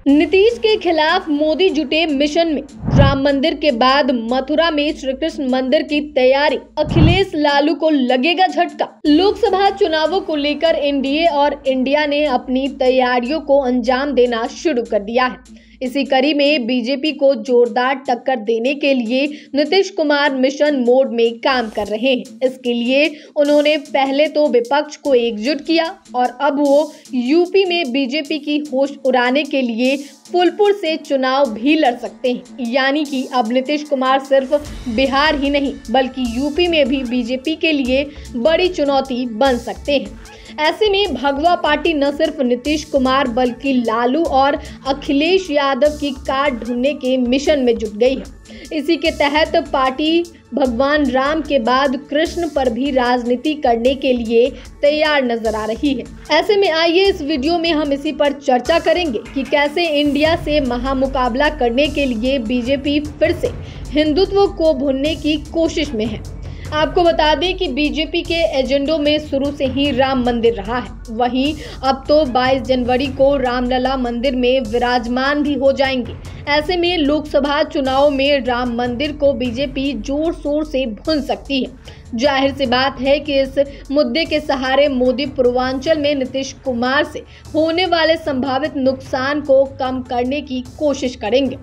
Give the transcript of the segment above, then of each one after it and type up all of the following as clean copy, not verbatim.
नीतीश के खिलाफ मोदी जुटे मिशन में। राम मंदिर के बाद मथुरा में श्री कृष्ण मंदिर की तैयारी, अखिलेश लालू को लगेगा झटका। लोकसभा चुनावों को लेकर एनडीए और इंडिया ने अपनी तैयारियों को अंजाम देना शुरू कर दिया है। इसी कड़ी में बीजेपी को जोरदार टक्कर देने के लिए नीतीश कुमार मिशन मोड में काम कर रहे हैं। इसके लिए उन्होंने पहले तो विपक्ष को एकजुट किया और अब वो यूपी में बीजेपी की होश उड़ाने के लिए फूलपुर से चुनाव भी लड़ सकते हैं। यानी कि अब नीतीश कुमार सिर्फ बिहार ही नहीं बल्कि यूपी में भी बीजेपी के लिए बड़ी चुनौती बन सकते हैं। ऐसे में भगवा पार्टी न सिर्फ नीतीश कुमार बल्कि लालू और अखिलेश यादव की काट ढूंढने के मिशन में जुट गई है। इसी के तहत पार्टी भगवान राम के बाद कृष्ण पर भी राजनीति करने के लिए तैयार नजर आ रही है। ऐसे में आइए इस वीडियो में हम इसी पर चर्चा करेंगे कि कैसे इंडिया से महामुकाबला करने के लिए बीजेपी फिर से हिंदुत्व को भूनने की कोशिश में है। आपको बता दें कि बीजेपी के एजेंडों में शुरू से ही राम मंदिर रहा है। वहीं अब तो 22 जनवरी को रामलला मंदिर में विराजमान भी हो जाएंगे। ऐसे में लोकसभा चुनाव में राम मंदिर को बीजेपी जोर शोर से भून सकती है। जाहिर सी बात है कि इस मुद्दे के सहारे मोदी पूर्वांचल में नीतीश कुमार से होने वाले संभावित नुकसान को कम करने की कोशिश करेंगे।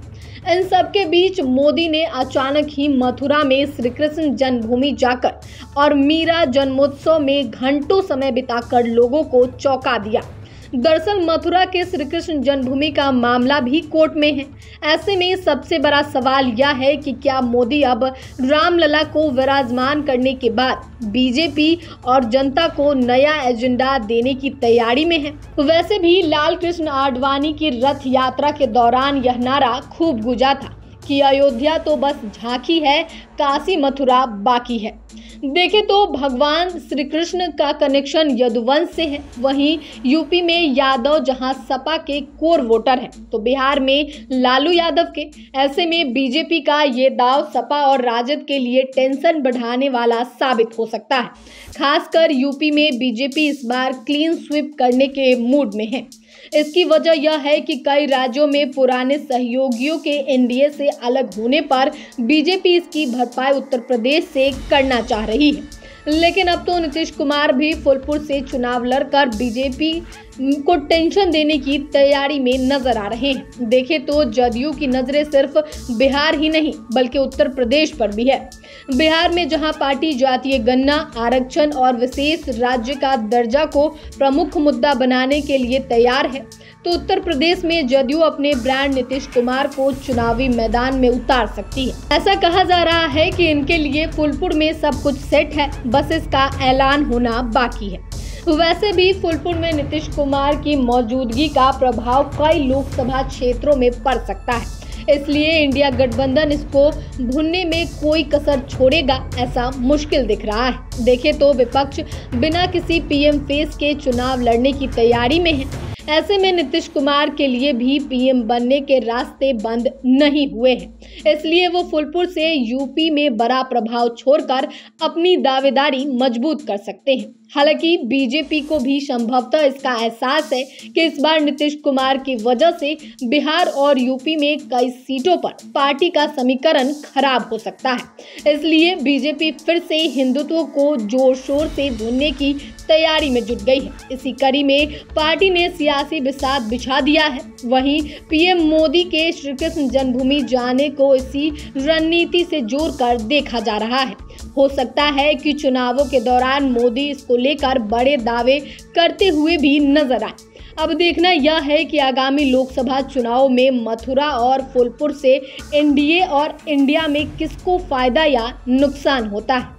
इन सब के बीच मोदी ने अचानक ही मथुरा में श्री कृष्ण जन्मभूमि जाकर और मीरा जन्मोत्सव में घंटों समय बिताकर लोगों को चौंका दिया। दरअसल मथुरा के श्री कृष्ण जन्मभूमि का मामला भी कोर्ट में है। ऐसे में सबसे बड़ा सवाल यह है कि क्या मोदी अब रामलला को विराजमान करने के बाद बीजेपी और जनता को नया एजेंडा देने की तैयारी में है। वैसे भी लाल कृष्ण आडवाणी की रथ यात्रा के दौरान यह नारा खूब गूंजा था कि अयोध्या तो बस झांकी है, काशी मथुरा बाकी है। देखें तो भगवान श्री कृष्ण का कनेक्शन यदुवंश से है। वहीं यूपी में यादव जहां सपा के कोर वोटर हैं, तो बिहार में लालू यादव के। ऐसे में बीजेपी का ये दाव सपा और राजद के लिए टेंशन बढ़ाने वाला साबित हो सकता है। खासकर यूपी में बीजेपी इस बार क्लीन स्वीप करने के मूड में है। इसकी वजह यह है कि कई राज्यों में पुराने सहयोगियों के एनडीए से अलग होने पर बीजेपी इसकी भरपाई उत्तर प्रदेश से करना चाह रही है। लेकिन अब तो नीतीश कुमार भी फूलपुर से चुनाव लड़कर बीजेपी को टेंशन देने की तैयारी में नजर आ रहे हैं। देखें तो जदयू की नजरें सिर्फ बिहार ही नहीं बल्कि उत्तर प्रदेश पर भी है। बिहार में जहां पार्टी जातीय गणना, आरक्षण और विशेष राज्य का दर्जा को प्रमुख मुद्दा बनाने के लिए तैयार है, तो उत्तर प्रदेश में जदयू अपने ब्रांड नीतीश कुमार को चुनावी मैदान में उतार सकती है। ऐसा कहा जा रहा है कि इनके लिए फूलपुर में सब कुछ सेट है, बस इसका ऐलान होना बाकी है। वैसे भी फूलपुर में नीतीश कुमार की मौजूदगी का प्रभाव कई लोकसभा क्षेत्रों में पड़ सकता है। इसलिए इंडिया गठबंधन इसको भुनने में कोई कसर छोड़ेगा ऐसा मुश्किल दिख रहा है। देखें तो विपक्ष बिना किसी पीएम फेस के चुनाव लड़ने की तैयारी में है। ऐसे में नीतीश कुमार के लिए भी पीएम बनने के रास्ते बंद नहीं हुए हैं। इसलिए वो फूलपुर से यूपी में बड़ा प्रभाव छोड़कर अपनी दावेदारी मजबूत कर सकते हैं। हालांकि बीजेपी को भी संभवतः इसका एहसास है कि इस बार नीतीश कुमार की वजह से बिहार और यूपी में कई सीटों पर पार्टी का समीकरण खराब हो सकता है। इसलिए बीजेपी फिर से हिंदुत्व को जोर शोर से भूनने की तैयारी में जुट गई है। इसी कड़ी में पार्टी ने सियासी बिसात बिछा दिया है। वहीं पीएम मोदी के श्री कृष्ण जन्मभूमि जाने को इसी रणनीति से जोड़कर देखा जा रहा है। हो सकता है कि चुनावों के दौरान मोदी इसको लेकर बड़े दावे करते हुए भी नजर आए। अब देखना यह है कि आगामी लोकसभा चुनाव में मथुरा और फूलपुर से एनडीए और इंडिया में किसको फायदा या नुकसान होता है।